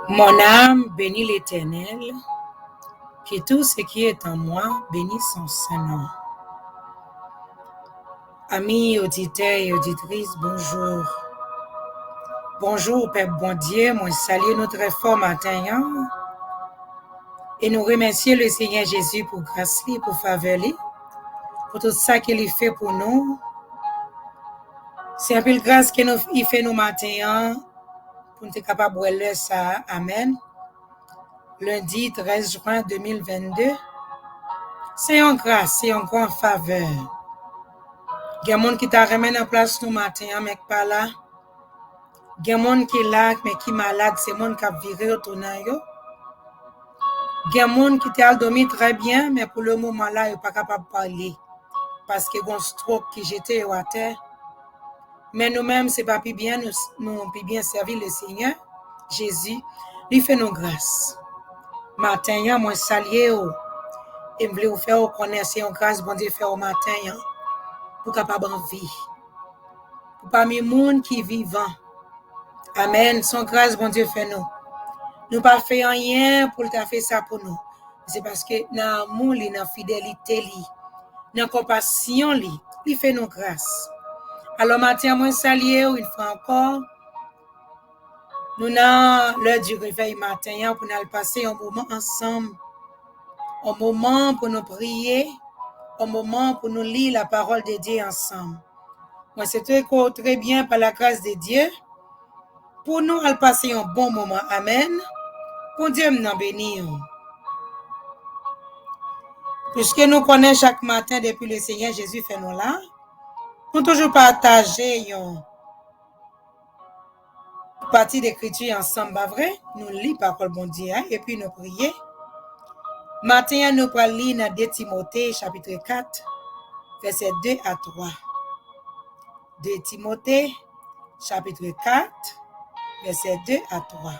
Mon âme bénit l'Éternel, que tout ce qui est en moi bénisse son Saint-Nom. Amis auditeurs et auditrices, bonjour. Bonjour, Père bon Dieu, moi salue notre fort matin et nous remercions le Seigneur Jésus pour grâce, pour faveur, pour tout ça qu'il fait pour nous. C'est un peu de grâce qu'il fait nous matin pour nous être capables de voir ça. Amen. Lundi 13 juin 2022. C'est une grâce, c'est une grande faveur. Il y a des gens qui t'a remis en place nous matin, mais pas là. Il y a des gens qui sont là, mais qui sont malades, c'est des gens qui ont viré au tournant. Il y a des gens qui ont dormi très bien, mais pour le moment là, ils ne sont pas capables de parler. Parce qu'ils ont un stroke qui jetait à terre. Mais nous-mêmes, ce n'est pas plus bien, nous plus bien servir le Seigneur. Jésus, lui fait nos grâces. Matin, moi, saluer et je voulais vous faire connaître une grâce, bon Dieu, faire au matin, pour capable en vie. Pour parmi les gens qui vivent. Amen. Son grâce, bon Dieu, fait nous. Nous pas fait rien pour faire ça pour nous. C'est parce que dans l'amour, dans la fidélité, dans la compassion, il fait nos grâces. Alors, matin, moi, saluer, une fois encore. Nous avons l'heure du réveil matin pour nous passer un moment ensemble. Un moment pour nous prier. Un moment pour nous lire la parole de Dieu ensemble. Moi, c'est très bien par la grâce de Dieu. Pour nous, aller passer un bon moment. Amen. Pour Dieu nous bénir. Puisque nous connaissons chaque matin depuis le Seigneur Jésus fait nous là, nous toujours partager une partie d'écriture ensemble, pas vrai? Nous lisons la parole bon Dieu et puis nous prions. Matin, nous allons lire dans 2 Timothée, chapitre 4, versets 2 à 3. 2 Timothée, chapitre 4, versets 2 à 3.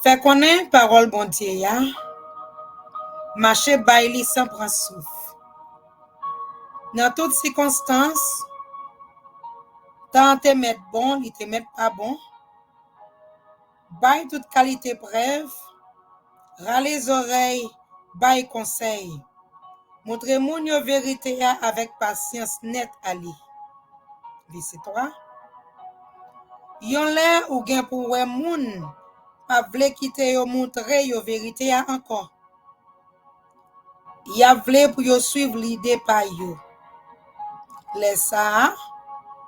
Fait connaître parole bon Dieu, marcher baili sans prendre souffle. Dans toutes circonstances, tant te mettre bon, il te mettre pas bon. Baille toute qualité preuve, râle les oreilles, baille conseil. Montrez-moi une vérité avec patience nette à lui. Verset 3. Yon l'air ou gen pour wè moun, pa vle quitter yo montrer yo vérité encore. Ya vle pour yo suivre l'idée pa yo. Les ça,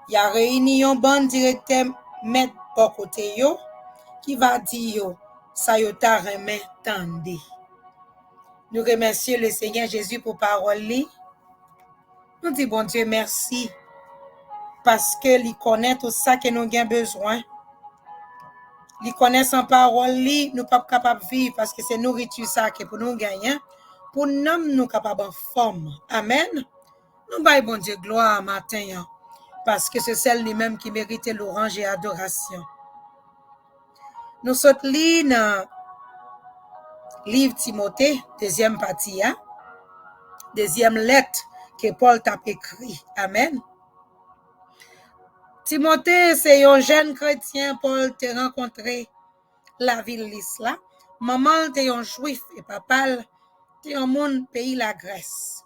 ya réuni yon ban directeur mettre pour côté yo, qui va dire yo, ça yo ta remet tande. Nous remercions le Seigneur Jésus pour parole li. Nous disons bon Dieu merci parce que il connaît tout ça que nous avons besoin. Il connaît son parole li, nous pas capable vivre parce que c'est nourriture ça que pour nous gagner, pour nous capable en forme. Amen. Nous baillons bon Dieu gloire matin parce que c'est celle lui-même qui mérite l'orange et adoration. Nous sommes li dans livre Timothée, deuxième partie, deuxième lettre que Paul t'a écrit. Amen. Timothée, c'est un jeune chrétien, Paul t'a rencontré la ville l'Isla. Maman, t'es un juif et papa, t'es un monde pays la Grèce.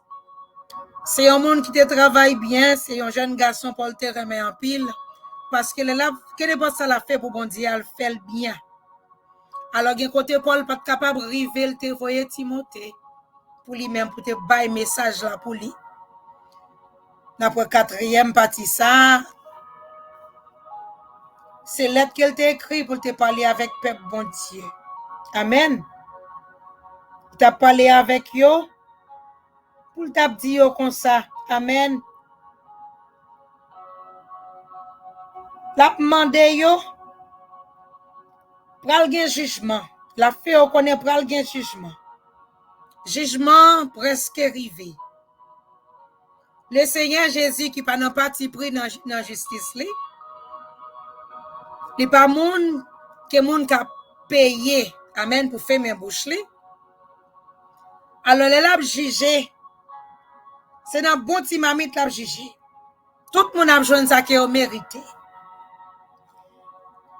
C'est un monde qui te travaille bien, c'est un jeune garçon, Paul te remet en pile, parce que là, quel est ça l'a fait pour bon Dieu, elle fait bien. Alors, d'un côté, Paul pas capable de river, te voyer Timothée, pour lui-même, pour te bailler message là pour lui. Après quatrième partie, ça, c'est lettre qu'elle t'a écrit pour te parler avec peuple bon Dieu. Amen. T'as parlé avec yo, pour t'a dit yo comme ça. Amen. La demandé yo, pral gen jugement. La fait on connaît pral gen jugement. Jugement presque arrivé. Le Seigneur Jésus qui pas nan parti pris dans justice li. Li pas moun que moun ka payer. Amen pour faire mes bouche li. Alors les l'a jugé. C'est dans bon ti mamite l'a jugé. Tout moun a besoin ça que mérité.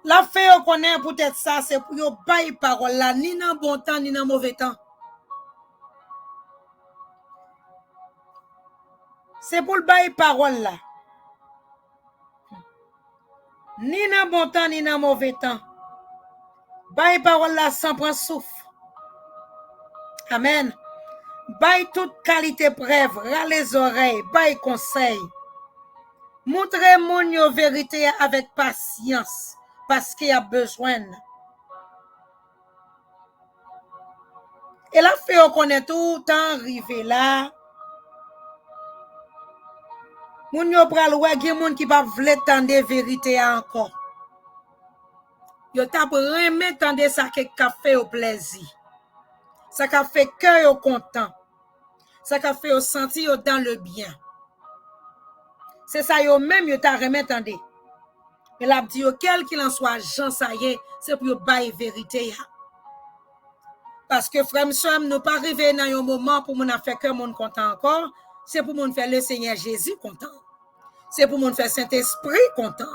La fait on connaît peut-être ça, c'est pour yo bail parole là, ni dans bon temps, ni dans mauvais temps. C'est pour le bail parole là. Ni dans bon temps, ni dans mauvais temps. Bail parole là sans prendre souffle. Amen. Bail toute qualité preuve, ras les oreilles, bail conseil. Montrez mon yo vérité avec patience parce qu'il y a besoin. Et la fait on connaît tout le temps arrivé là. Moun yo pral wè gen moun ki pa vle tande vérité encore. Yo tap reme tande ça ke ka fait au plaisir. Ça ka fait cœur yo content. Ça ka fait yo sentir yo dans le bien. C'est ça yo même yo ta reme tande. Et la dit yo quel qu'il en soit Jean ça y est, c'est pour yo bailler vérité ya. Parce que frère m'seur nous pas arrivé dans un moment pour moun a fait que moun content encore, c'est pour moun faire le Seigneur Jésus content. C'est pour moun faire Saint-Esprit content.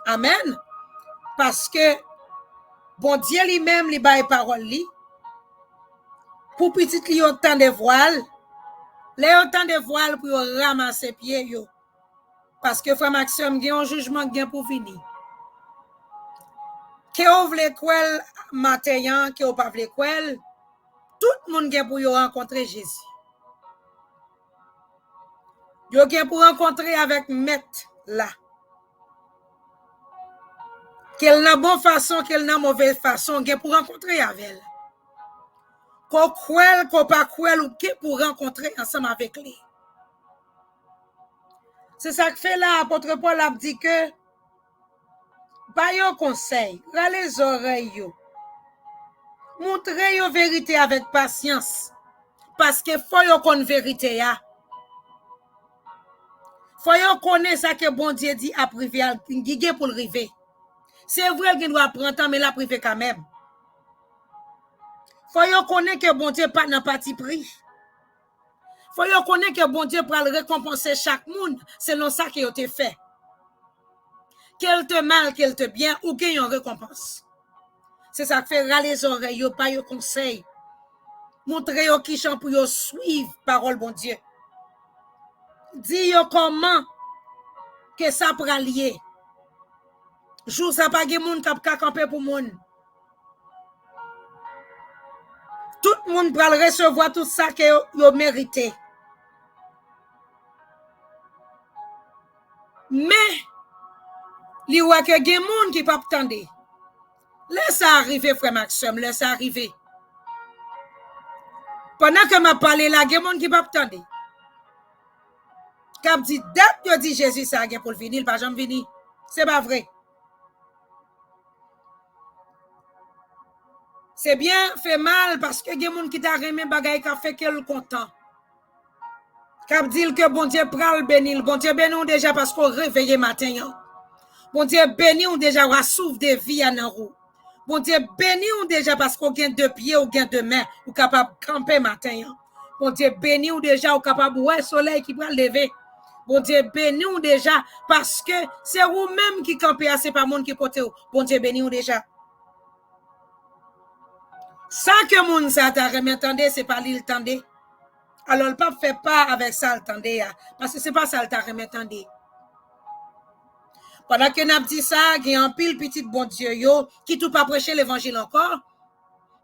Amen. Parce que bon Dieu lui-même li baille parole li. Pour petit li autant de voile, les autant de voile pour ramasser pied yo. Parce que frère Maxime gen un jugement gen pour venir. Que ou vle kwel matin, que ou pas vle kwel, tout le monde gen pour yo rencontrer Jésus. Yo gen pour rencontrer avec maître là. Qu'elle n'a bonne façon, qu'elle n'a mauvaise façon, gen pour rencontrer avec elle. Qu'on kwel, qu'on pas kwel, ou gen pour rencontrer ensemble avec lui. C'est ça que fait là, apôtre Paul a dit que, ba yo conseil, ra les oreilles yo. Montrez yo vérité avec patience. Parce que faut yo kon vérité ya. Faut yo connaît ça que bon Dieu dit à privé, gigé pour le river. C'est vrai qu'il doit prendre temps, mais la privé quand même. Faut yo connaît que bon Dieu pas dans parti pris. Faut yo connaît que bon Dieu pour le récompenser chaque monde selon ça qu'il te fait. Qu'elle te mal, qu'elle te bien, ou qu'il y a une récompense. C'est ça qui fait râler les oreilles, yo pas yo conseil. Montrez yo qui chant pour yo suivre parole bon Dieu. Dis yo comment que ça pral lier. Jour ça pas gen moun k'ap ka camper pour moun. Tout le monde pral recevoir tout ça que yo mérité. Mais li wè que gen moun qui pa tande. Laisse ça arriver frère Maxime, laisse ça arriver. Pendant que m'a parlé là, gen moun qui pa tande. K'ap dit date yo dit Jésus ça gen pour venir, pas jamais venir. C'est pas vrai. C'est bien fait mal parce que gen moun qui t'a remè bagay ka fait qu'elle content. K'ap dit que bon Dieu pral bénir, bon Dieu béni déjà parce qu'on réveillé matin. Bon Dieu béni déjà ou souffle de vie en roue. Bon Dieu béni déjà parce qu'on gagne deux pieds ou gagne deux mains ou capable camper matin. Bon Dieu béni déjà ou capable ouais soleil qui va lever. Bon Dieu béni déjà parce que c'est vous même qui campez, c'est pas monde qui porte. Bon Dieu béni déjà. Ça que moun ça t'a remetandé, c'est pas l'il tendé. Alors le pape fait pas avec ça le tendé parce que c'est pas ça le t'a remetandé. Pendant que n'a dit ça, il y a un pile petit bon Dieu yo qui tout pas prêcher l'évangile encore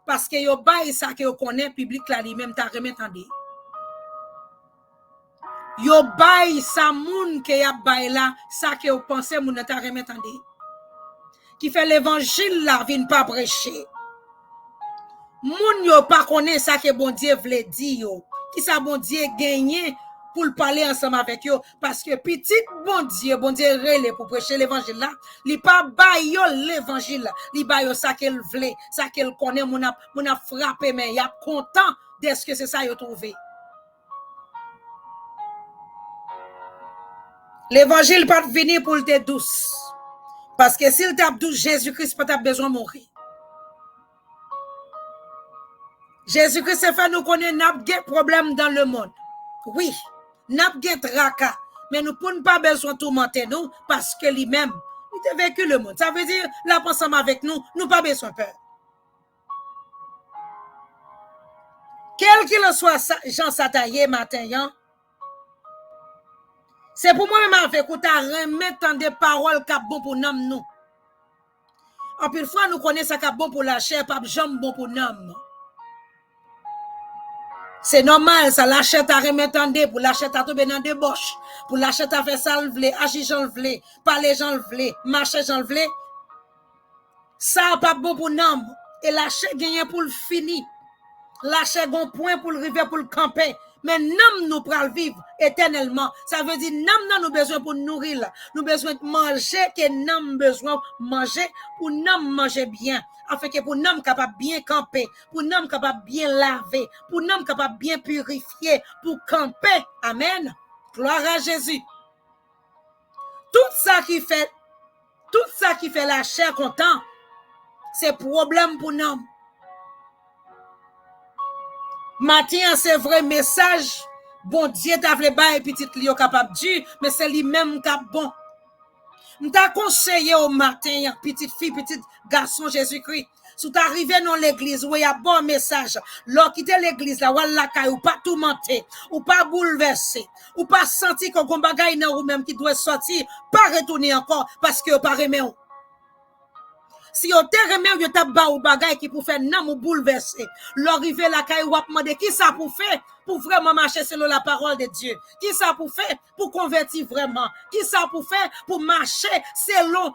parce que yo bail ça que yo connaît public là lui-même t'a remetandé. Yo bail ça moun que y a bail là ça que yo pensez moun t'a remetandé. Qui fait l'évangile là vient pas prêcher. Moun yo pas connaît ça que bon Dieu veut dire yo. Qui ça bon Dieu gagné pour parler ensemble avec yo parce que petit bon Dieu relé pour prêcher l'évangile là, li pas bail yo l'évangile, li bail yo ça qu'elle veut, ça qu'elle connaît mon a frappé mais y a content de ce que c'est ça yo trouvé. L'évangile pas venir pour te douce. Parce que s'il t'a douce Jésus-Christ pas besoin de mourir. Jésus-Christ fait nous connaître n'a pas problème dans le monde. Oui, n'a pas tracas, mais nous n'avons pas besoin de tourmenter nous parce que lui-même, il te vécu le monde. Ça veut dire, là, ensemble avec nous, nous pas besoin de peur. Quel qu'il en soit, Jean Sataillé, matin, c'est pour moi-même avec ou ta remettre des paroles qui bon pour nous. En plus, fois, nous connaissons ça qui bon pour la chair, pas jamais bon pour nous. C'est normal, ça l'achète à remettre en dé, pour l'achète à tomber dans des boches, pour l'achète à faire ça le vlé, agir j'en le vlé, parler j'en le vlé, marcher j'en le vlé. Ça pas bon pour nous. Et l'achète gagne pour le fini. L'achète gon point pour le river pour le camper. Mais nous pral vivre éternellement. Ça veut dire nous besoin pour nourrir. Nous besoin de manger que nous besoin manger pour nous manger bien. Afin que pour nous capable bien camper, pour nous capable bien laver, pour nous capable bien purifier, pour camper. Amen. Gloire à Jésus. Tout ça qui fait la chair content, c'est problème pour nous. Matin, c'est vrai message. Bon Dieu t'a fait bailler petit li capable dire, mais c'est lui-même qui est bon. M'ta conseillé au matin, petite fille, petit garçon Jésus-Christ. Si tu arrivé dans l'église, où il y a bon message, lors quitter l'église, là, ou pas tout mentir, ou pas bouleverser, ou pas sentir qu'on a un bagage dans ou même qui doit sortir, pas retourner encore, parce que pas remet. Si on te remet, vous t'a ba ou bagay qui pour faire nan ou bouleverser. L'arrivée la kay ou demander qui ça pour faire pour vraiment marcher selon la parole de Dieu. Qui ça pour faire pour convertir vraiment. Qui ça pour faire pour marcher selon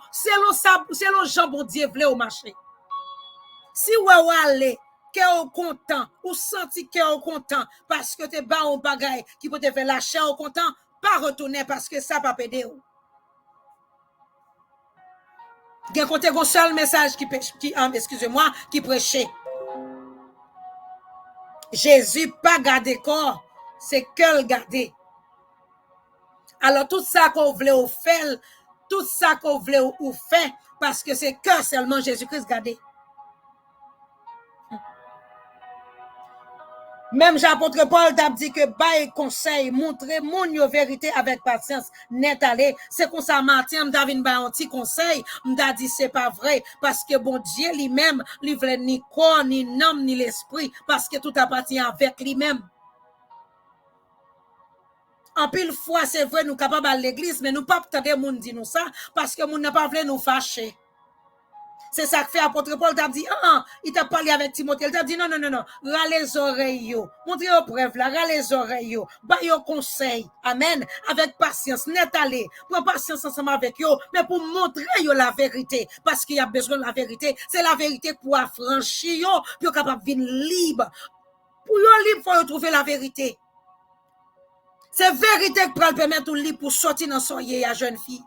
Jean bon Dieu vle au marché. Si ou aller que au content ou senti que au content parce que te ba ou bagay qui peut te faire lâcher au content, pas retourner parce que ça pas pédé ou. Gen kote gon seul message qui prêchait. Jésus pas garder corps, c'est que garder. Alors tout ça qu'on voulait ou faire, tout ça qu'on voulait ou faire parce que c'est que seulement Jésus-Christ garder. Même Jean-Apôtre Paul t'a dit que bail conseil, montrer mon vérité avec patience, net aller. C'est comme ça, Martin, m'ta vinn ba un petit conseil, m'ta dit c'est pas vrai, parce que bon Dieu lui-même, lui voulait ni corps, ni âme, ni l'esprit, parce que tout appartient avec lui-même. En pile fois, c'est vrai, nous capables à l'église, mais nous pas tenter moun di nous ça, parce que moun n'a pas voulu nous fâcher. C'est ça que fait apôtre Paul t'a dit, il t'a parlé avec Timothée, il t'a dit non, râle les oreilles, montrez aux preuves là, râle les oreilles, bah yo conseil, amen, avec patience, net aller, prends patience ensemble avec yo, mais pour montrer yo la vérité, parce qu'il y a besoin de la vérité, c'est la vérité pour affranchir yo, pour capable venir libre, pour yo libre, faut trouver la vérité. C'est vérité qui peut permettre au libre pour sortir dans son yé à jeune fille.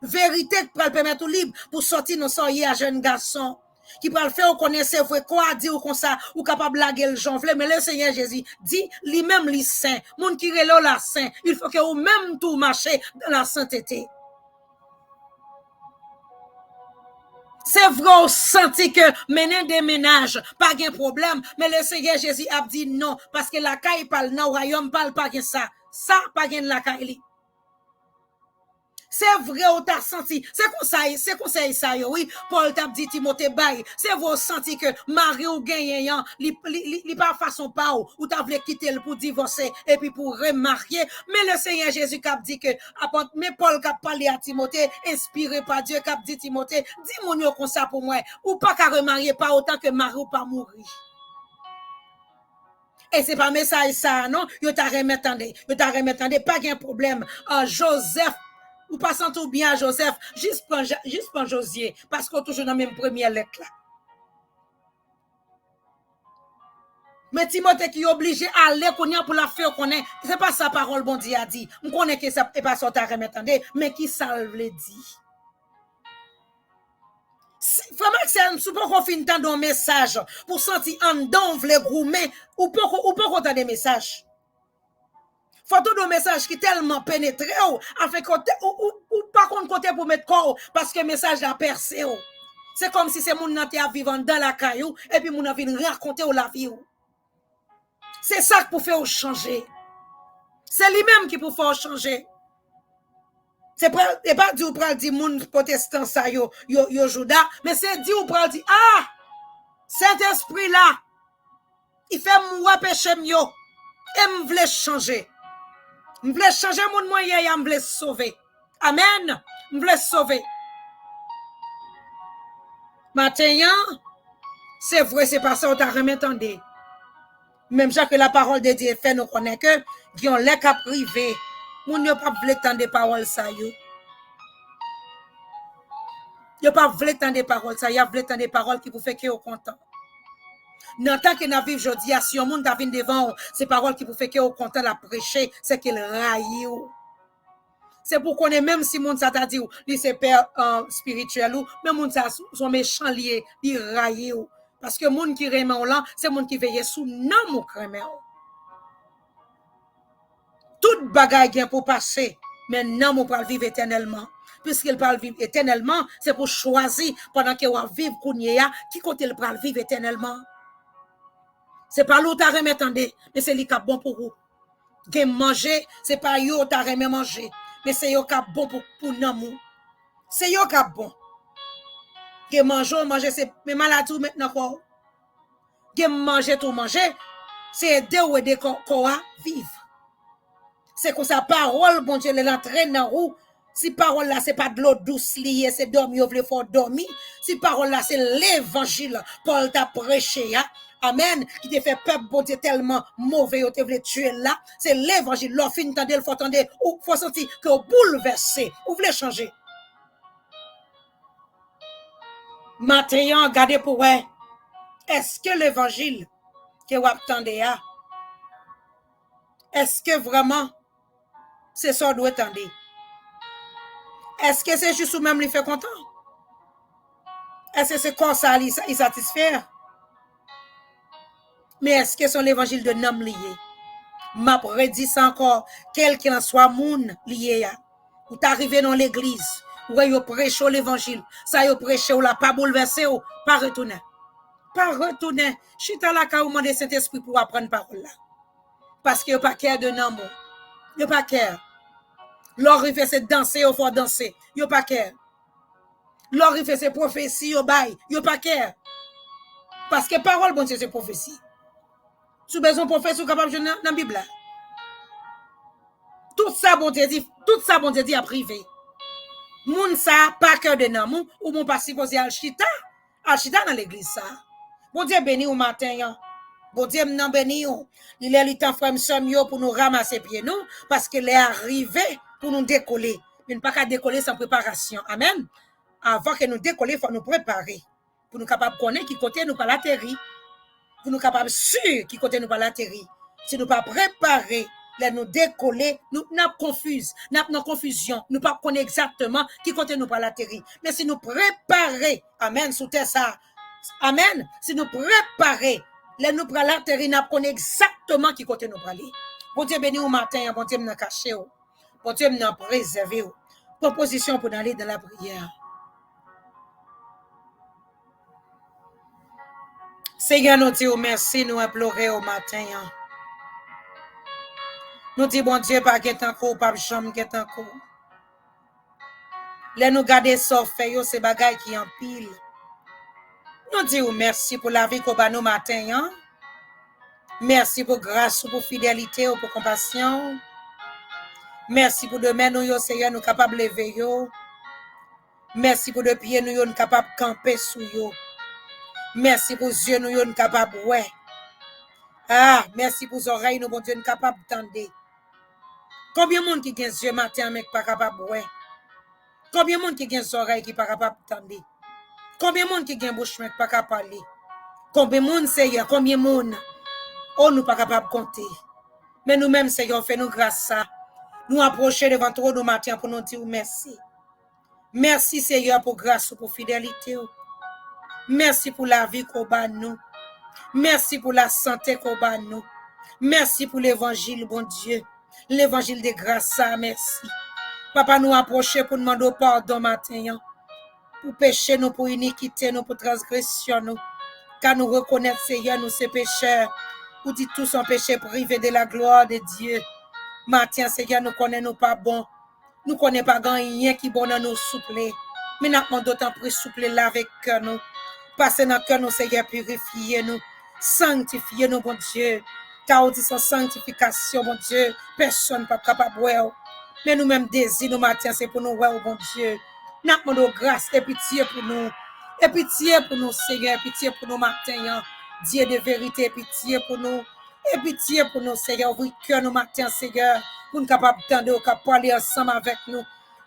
Vérité qui peut permettre au libre pour sortir dans son yé à jeune garçon. Qui peut le faire connaître vrai quoi dire ou comme ça ou capable blaguer le jonfler mais le Seigneur Jésus dit lui-même lui saint monde qui relo la saint il faut que ou même tout marcher dans la sainteté. C'est vrai on senti que mener des ménages pas de problème mais le Seigneur Jésus a dit non parce que la caille parle non royaume parle pas de ça pas de la caille. C'est vrai, on t'a senti. C'est conseil ça, oui. Paul t'a dit Timothée Baye. C'est vrai, on senti que Marie ou gagnant, li pas façon pas ou t'as voulu quitter pour divorcer et puis pour remarier. Mais le Seigneur Jésus a dit que, mais Paul a parlé à Timothée, inspiré par Dieu, a dit Timothée, dis-moi comme ça pour moi, ou pas qu'à remarier pas autant que Marie ou pas mourir. Et c'est pas message ça, non? Yo t'a remettandé, pas de problème. Joseph, ou pas sentir bien Joseph, juste prends Josier, parce qu'on toujours dans la même première lettre là. Mais Timothée qui est obligé à aller pour la faire connaître, c'est pas sa parole bon Dieu a dit. On connaît que ça n'est pas ça t'a remettandé, mais qui ça le dit? Vraiment c'est un super qu'on finit dans un message pour sentir en dedans vle groumer ou pas content des messages. Photo de message qui tellement pénétré afin ou pas qu'on côté pour mettre corps parce que message a percé. C'est comme si c'est mon nanté à vivre dans la caillou et puis mon envie de raconter la vie. C'est ça pour faire changer. C'est lui-même qui pour faire changer. C'est pas dit ou pral di moun protestant ça yo Juda, mais c'est dit ou pral di cet esprit là il fait moi péché yo et m'vle changer. M'vle changer moun moyen et m'vle sauver. Amen. M'vle sauver. Matin, c'est vrai, c'est pas ça, on t'a remis entendé. Même ça que la parole de Dieu fait, nous connaissons que, qui ont les cas privés, moun yo pas vle tendre parole ça yo. Yo pas vle tendre parole ça, yo vle tendre parole qui vous fait que vous content. Dans tant que nous vivons aujourd'hui, si on moun ta vinn devant, c'est parole qui vous fait que vous content la prêcher, c'est qu'il raille. C'est pour qu'on ait même si moun ça t'a dit lui c'est père spirituel ou même moun ça sont méchants liés, li raille. Parce que moun qui remet là, c'est moun qui veille sous nom ou crème. Toute bagaille vient pour passer, mais non on va vivre éternellement. Puisqu'il parle vivre éternellement, c'est pour choisir pendant qu'il va vivre kounya qui côté il va vivre éternellement. C'est pas l'autre à remettre mais c'est lui qui est bon pour vous. Gen manger, c'est pas yo ta remet manger, mais c'est yo qui est bon pour nous. C'est yo qui est bon. Gen manger c'est mais maladie maintenant quoi. Gen manger tout manger, c'est aider ou aider qu'on a vivre. C'est comme ça parole bon Dieu l'entraîne dans roue. Si parole là c'est pas de l'eau douce liée, c'est dormir, vous voulez faire dormir. Si parole là c'est l'évangile Paul t'a prêché amen, qui te fait peuple bon Dieu tellement mauvais, ou te voulez tuer là, c'est l'évangile. L'offre fin tendez, il faut tendre, ou faut sentir que vous bouleversez, vous voulez changer. Maintenant, regardez pour vous, est-ce que l'évangile que vous attendez est-ce que vraiment c'est ça doit attendre? Est-ce que c'est juste ou même lui fait content? Est-ce que c'est comme ça il satisfait? Mais est-ce que c'est l'évangile de nom lié? M'a prédit ça encore, quel qu'il en soit moun lié. Ou t'arrivé dans l'église, ou yo prêche l'évangile, ça yo prêche ou la pas bouleversé ou pas retourner. Pas retourner. Je suis dans la cas où demander Saint-Esprit pour apprendre parole là. Parce que yo pas cœur de nom. Yo pas cœur. L'orifice c'est danser, il faut danser. Yo pas cœur. L'orifice c'est prophétie, yo bail. Yo pas cœur. Parce que parole, bon Dieu, c'est prophétie. Sous besoin de prophétie, capable de dans la Bible. Tout ça, bon Dieu dit à privé. Moun ça, pas cœur de nom, ou mon pas supposé al chita dans l'église ça. Bon Dieu béni au matin, bon Dieu m'nan béni ou. Il est le temps frère m'somio pour nous ramasser pieds nous, parce qu'il est arrivé pour nous décoller. Mais ne pas qu'à décoller sans préparation. Amen. Avant que nous décoller, il faut nous préparer. Pour nous capables de connaître qui côté nous pas l'atterri. Pour nous capables sûr qui côté nous pas l'atterri. Si nous pas préparer, là nous décoller, nous n'a confuse, n'a confusion, nous pas connaître exactement qui côté nous pas l'atterri. Mais si nous préparer, amen, sous terre ça. Amen. Si nous préparer, là nous pas l'atterri, n'a connaître exactement qui côté nous pas aller. Bon Dieu béni au matin, bon Dieu m'en caché, bon Dieu m'en préserver. Proposition pour aller dans la prière. Seigneur, nous disons merci, nous implorons au matin. Nous disons, bon Dieu, pas qu'est encore, pas chambre qu'est encore. Là, nous garder ça fait, c'est bagaille qui en pile. Nous disons merci pour la vie qu'on a nous matin. Merci pour grâce, pour fidélité, pour compassion. Merci pour demain, nous, Seigneur, nous capables de lever. Merci pour de pieds, nous sommes capables de camper sous yo. Merci pour yeux, nous sommes capables de ouais. Merci pour les oreilles, nous, bon Dieu, nous sommes capables d'entendre. Combien de monde qui a des yeux matin, mais pas capable de ouais? Combien de monde qui a des oreilles qui pas capable d'entendre? Combien de monde qui a des bouche, mais pas capable de parler? Combien de monde, Seigneur, combien de monde? Oh, nous pas capable de compter. Mais nous-mêmes, Seigneur, fais-nous grâce ça. Nous approcher devant toi nous matin pour nous dire merci. Merci, Seigneur, pour grâce, pour fidélité. Merci pour la vie qu'on bat nous. Merci pour la santé qu'on bat nous. Merci pour l'évangile, bon Dieu. L'évangile de grâce, merci. Papa, nous approcher pour demander pardon matin. Pour pécher nous, pour iniquité nous, pour transgression nous. Car nous reconnaissons, Seigneur, nous ces pécheurs. Pour dire tous sont péchés privés de la gloire de Dieu. Matin, Seigneur, nous connaissons pas bon. Nous connaissons pas rien qui bon dans nous souple. Mais nous avons d'autant plus souple là avec nous. Passez dans le cœur, nous, Seigneur, purifiez nous. Sanctifiez nous, bon Dieu. Car dit sans sanctification, bon Dieu, personne n'est pas capable de voir. Mais nous-mêmes désir, nous matin, c'est pour nous voir, bon Dieu. Nous demandons grâce et pitié pour nous. Et pitié pour nous, Seigneur, pitié pour nous matin. Dieu de vérité, pitié pour nous. Et pitié pour nous, Seigneur. Ouvre cœur nous matin, Seigneur, pour nous capables d'entendre, pour parler ensemble avec nous.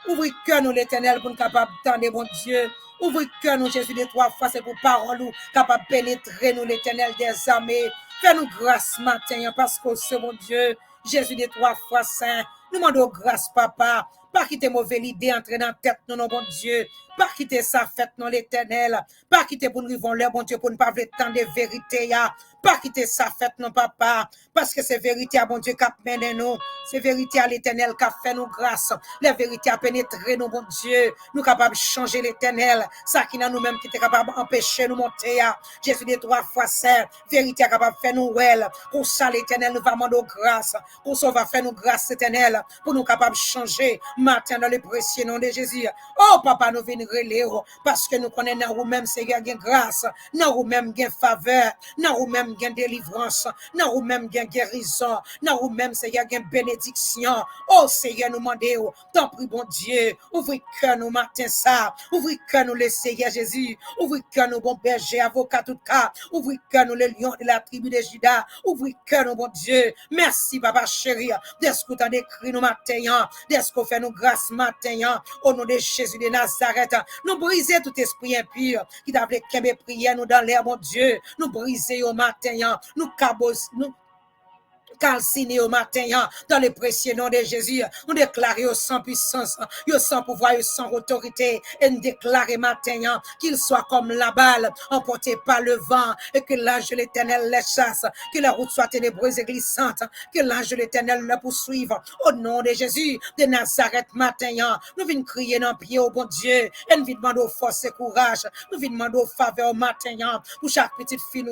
Ouvre cœur nous, l'Éternel, pour nous capables d'entendre, bon Dieu. Ouvre cœur nous, Jésus, de 3 fois, c'est pour parole nous, capable de pénétrer nous, l'Éternel des armées. Fais-nous grâce matin, parce que c'est mon Dieu, Jésus de 3 fois saint. Nous demandons grâce, papa. Pas quitter mauvaise idée entrer dans la tête, non, non, bon Dieu. Pas quitter sa fête, non, l'Éternel. Pas quitter pour nous vivre l'heure, bon Dieu, pour ne pas avoir tant de vérité, ya. Pas quitter sa fête, non, papa. Parce que c'est vérité, bon Dieu, qui a mené nous. C'est vérité à l'Éternel qui a fait nous grâce. La vérité a pénétré nous, bon Dieu. Nous capables de changer l'Éternel. Ça qui n'a nous-mêmes qui est capable d'empêcher nous monter, ya. Jésus des 3 fois saint. Vérité est capable de faire nous well. Pour ça, l'Éternel nous va demander grâce. Pour ça, va faire nous grâce, l'Éternel. Pour nous capables de changer matin dans le précieux nom de Jésus. Oh, papa, nous venons relais parce que nous connaissons dans nous-mêmes, Seigneur, gain grâce, dans nous-mêmes, gain faveur, dans nous-mêmes, gain délivrance, dans nous-mêmes, gain guérison, dans nous-mêmes, Seigneur, gain bénédiction. Oh, Seigneur, nous demandons, t'en prie, bon Dieu, ouvrez cœur nous matin ça, ouvrez cœur nous le Seigneur Jésus, ouvrez cœur nous, bon berger, avocat tout cas, ouvrez cœur nous, le lion de la tribu de Juda, ouvrez cœur nous, bon Dieu. Merci, papa chéri, d'est-ce que tu as écrit nous matin, d'est-ce qu'on fait nous grâce matin, au nom de Jésus de Nazareth. Nous briser tout esprit impur qui t'a fait prier nous dans l'air, mon Dieu. Nous briser au matin, nous cabos, nous calciné au matin, dans le précieux nom de Jésus, nous déclarons sans puissance, sans pouvoir, sans autorité, et nous déclarons matin qu'il soit comme la balle, emporté par le vent, et que l'ange de l'Éternel les chasse, que la route soit ténébreuse et glissante, que l'ange de l'Éternel le poursuive, au nom de Jésus, de Nazareth matin, nous venons crier dans le pied au bon Dieu, et nous venons demander force et courage, nous venons demander faveur au matin, pour chaque petite fille,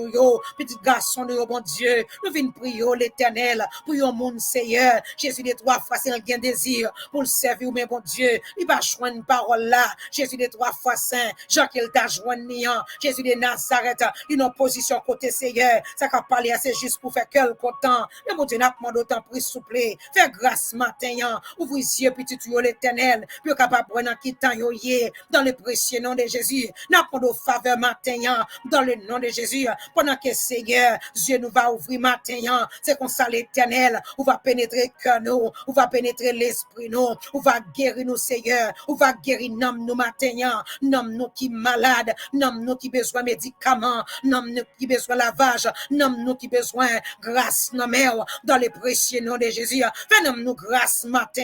petit garçon, au bon Dieu, nous venons prier l'Éternel, pour yon monde Seigneur, Jésus des 3 fois c'est un gain désir pour le servir, mais bon Dieu, il va joindre une parole là, Jésus des 3 fois saint, Jean qu'il t'a joindre niant, Jésus de Nazareth, une opposition côté Seigneur, ça qu'a parlé c'est juste pour faire quelque temps, mais mon Dieu n'a pas d'autant plus souple, fais grâce matin, ouvre les yeux petit tuyau l'Éternel, puis capable de prendre qui temps yoye, dans le précieux nom de Jésus, n'a pas de faveur matin, dans le nom de Jésus, pendant que Seigneur, Dieu nous va ouvrir matin, c'est qu'on ça l'Éternel, on va pénétrer cœur nous, on va pénétrer l'esprit nous, on va guérir nous Seigneur, on va guérir nomme nous matin, nomme nous qui malade, nomme nous qui besoin médicaments, nomme nous qui besoin lavage, nomme nous qui besoin grâce nomme dans les précieux nom de Jésus, fais nomme nous grâce matin,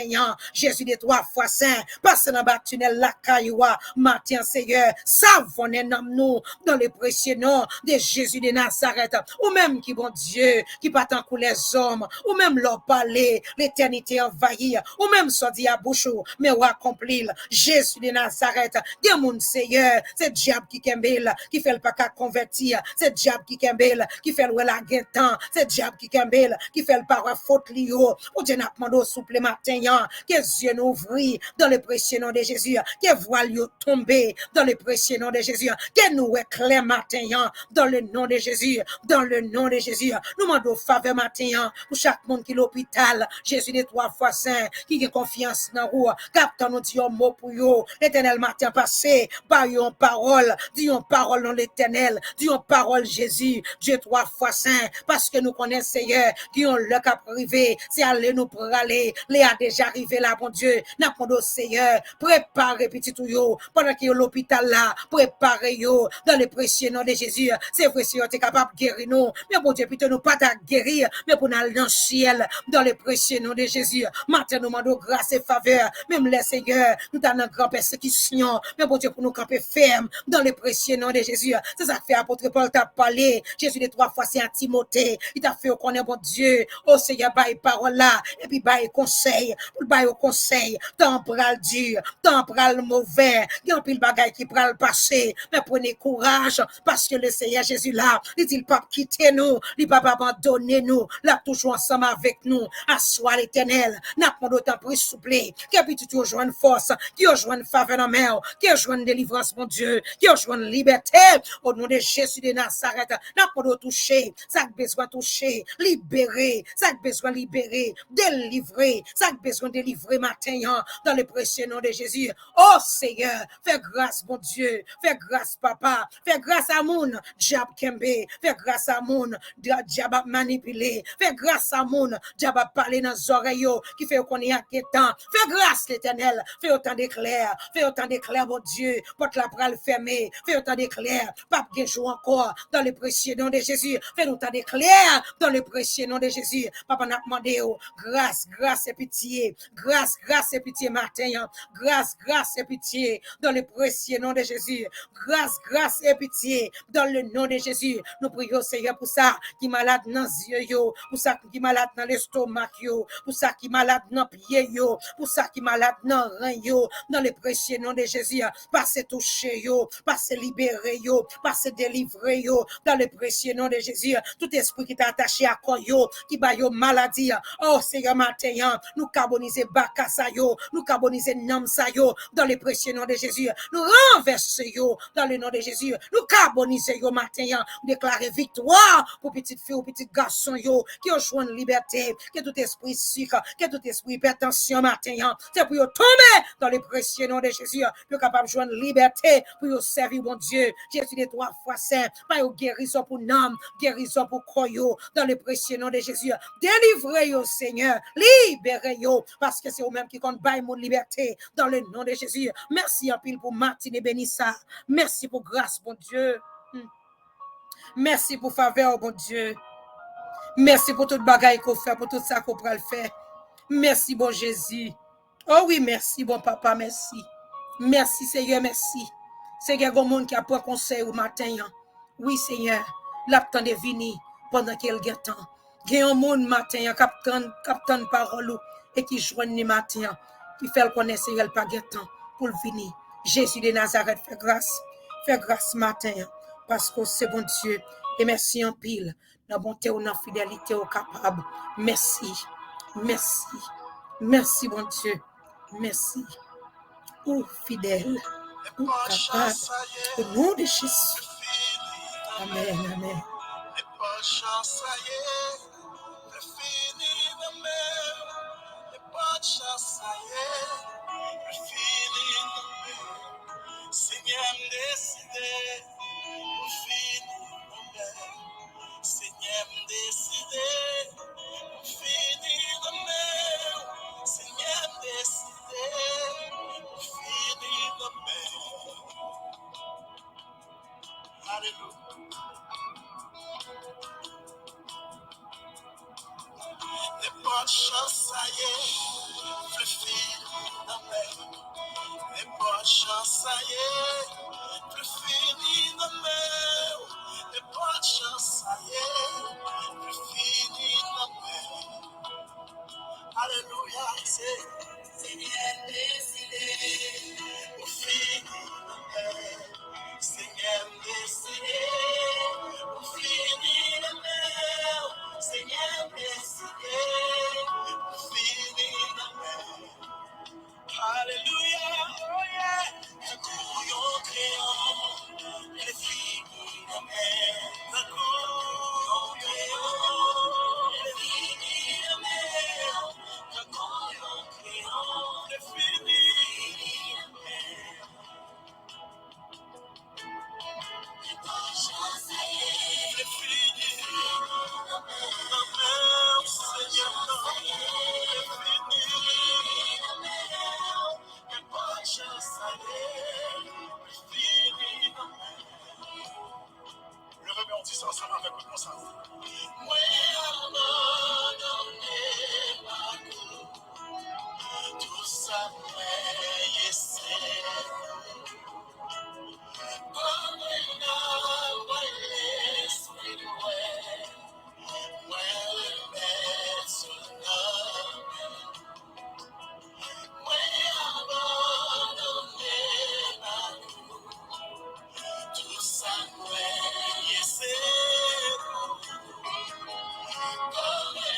Jésus des 3 fois saint, passe dans le tunnel la cailloua, matin Seigneur, savonne nomme nous dans les précieux nom de Jésus de Nazareth, ou même qui bon Dieu, qui pas tant que les hommes, ou même leur parler, l'éternité envahie, ou même soit dit à bouche, mais ou accomplir, Jésus de Nazareth, des moun Seigneur, c'est diable qui kembel, qui fait le pas qu'à convertir, c'est diable qui kembel, qui fait le la guetan, c'est diable qui kembel, qui fait le pas faute lio, ou Dieu n'a demandé souple matin, que yeux nous ouvrir dans le précieux nom de Jésus, que voile tomber dans le précieux nom de Jésus, que nous éclaire matin, dans le nom de Jésus, dans le nom de Jésus, nous demandons faveur matin, pour chaque monde qui est l'hôpital, Jésus des 3 fois saint, qui a confiance dans vous, captant nous dit un mot pour vous, l'Éternel matin passé, par une parole, dit une parole dans l'Éternel, dit une parole Jésus, Dieu 3 fois saint, parce que nous connaissons Seigneur, qui ont le cap privé, c'est aller nous pour aller, les a déjà arrivé là, bon Dieu, n'a pas de Seigneur, préparez petit tout yo, pendant qu'il y a l'hôpital là, préparez yo, dans le précieux nom de Jésus, c'est vrai, si vous êtes capable de guérir nous, mais bon Dieu, plutôt nous pas à guérir, mais pour nous aller dans le ciel, dans le précieux nom de Jésus, matin nous demandons grâce et faveur, même les Seigneur, nous avons une grande persécution, mais bon Dieu, pour nous camper ferme, dans le précieux nom de Jésus, c'est ça que fait apôtre Paul t'a parlé, Jésus des 3 fois c'est à Timothée, il t'a fait qu'on est bon Dieu, oh Seigneur, baille parole là, et puis baille conseil, pour baille au conseil, tant pral dur, tant pral mauvais, il y a un pile bagaille qui pral passer, mais prenez courage, parce que le Seigneur Jésus là, il dit pas quitter nous, il pas abandonner nous, la n'a toujours ensemble avec nous. Assois l'Éternel, n'a pas d'autant plus souple, qui a pu toujours joindre force, qui a joindre faveur en mer, qui a joindre délivrance, mon Dieu, qui a joindre liberté, au nom de Jésus de Nazareth, n'a pas de toucher, ça a besoin de toucher, libérer, ça a besoin de libérer, délivrer, ça a besoin de délivrer matin, dans le précieux nom de Jésus. Oh Seigneur, fais grâce, mon Dieu, fais grâce, Papa, fais grâce à mon diable Kembe, fais grâce à mon diable manipulé, fais grâce à mon diable parler dans les oreilles, qui fait qu'on est inquiétant, fais grâce l'Éternel, fais autant d'éclairs, mon Dieu, porte la pral fermée, fais autant d'éclairs, pape Guéjou encore, dans le précieux nom de Jésus, fais autant d'éclairs, dans le précieux nom de Jésus, Papa n'a demandé, grâce, grâce et pitié, grâce, grâce et pitié matin, grâce, grâce et pitié, dans le précieux nom de Jésus, grâce, grâce et pitié, dans le nom de Jésus, nous prions Seigneur pour ça, qui malade dans les yeux, pour ça qui malade dans l'estomac, pour ça qui malade dans les pieds, pour ça qui malade dans les reins, dans le précieux nom de Jésus, passez toucher, passez libérer, passez délivrer, dans le précieux nom de Jésus, tout esprit qui t'a attaché à quoi, qui bat maladie, oh Seigneur matin, nous carboniser bakasa nous carboniser namsa dans le précieux nom de Jésus, nous renverser dans le nom de Jésus, nous carboniser matin, déclarer victoire pour petite fille ou petit garçon qui ont joué une liberté, que tout esprit sucre, que tout esprit hypertension matin, c'est pour tomber dans le précieux nom de Jésus, pour capable de jouer une liberté, pour servir mon Dieu, Jésus des 3 fois saint, pas une guérison pour l'âme, guérison pour croyo, dans le précieux nom de Jésus, délivrez Seigneur, libérez parce que c'est vous-même qui compte bail mon liberté, dans le nom de Jésus. Merci en pile pour Martine et Bénissa, merci pour grâce, mon Dieu. Merci pour faveur, bon Dieu. Merci pour toute bagaille qu'on fait, pour tout ça qu'on peut le faire. Merci, bon Jésus. Oh oui, merci, bon Papa, merci. Merci, Seigneur, merci. Seigneur, il y a un monde qui a pris conseil au matin. Oui, Seigneur, l'attend de venir pendant qu'il y a temps. Il y a un monde matin qui a parole et qui joigne le matin, qui fait le connaître, Seigneur, pas de temps pour venir. Jésus de Nazareth, fais grâce matin, parce que c'est bon Dieu. Et merci en pile, dans bonté ou dans fidélité au capable. Merci, merci, merci bon Dieu, merci. Ou fidèle, ou capable, au nom de Jésus. Amen, amen. Seigneur, décidé, Seigneur, décidé, fini de mer. Seigneur, décidé, fini de mer. Alléluia. Les bonnes choses, ça y est, plus fini de mer. Les bonnes choses, ça y est, plus fini de mer. Les bonnes choses, ça y est, plus fini de mer. Alléluia, c'est Seigneur décidé, au fini de mer. Seigneur décidé, au fini de mer. Seigneur décidé, au fini de mer. Alléluia, oh yeah. Le couillon créant, les fini de mer. Le couillon créant, les fini de mer. Le couillon créant, les fini de mer. Les fini de mer, Seigneur, les fini de mer. Les bonnes choses, ça y est, les fini de mer. Le remets, on dit ça ensemble avec notre conscience. Moi, abandonné par nous, tout ça, moi, c'est comme un arbre, l'esprit, moi, le mettre sur l'homme. Moi, abandonné par nous, tout ça, moi, c'est comme un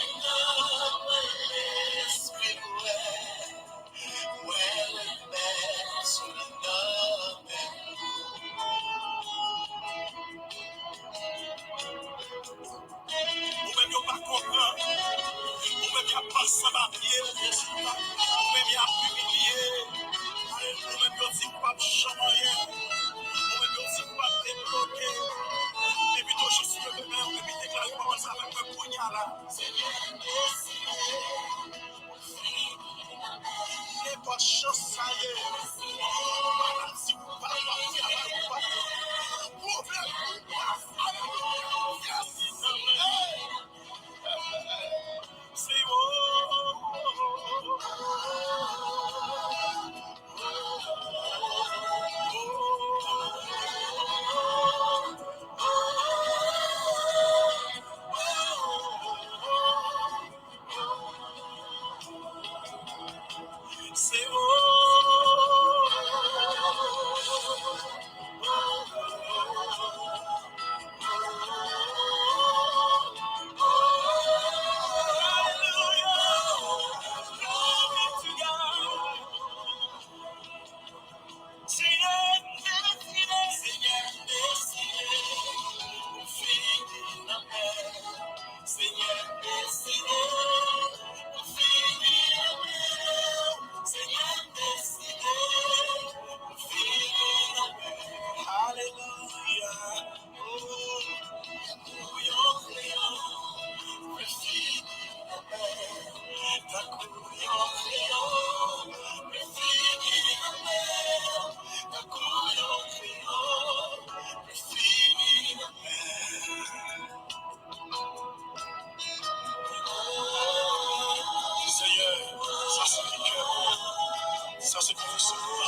Ça c'est pour vous.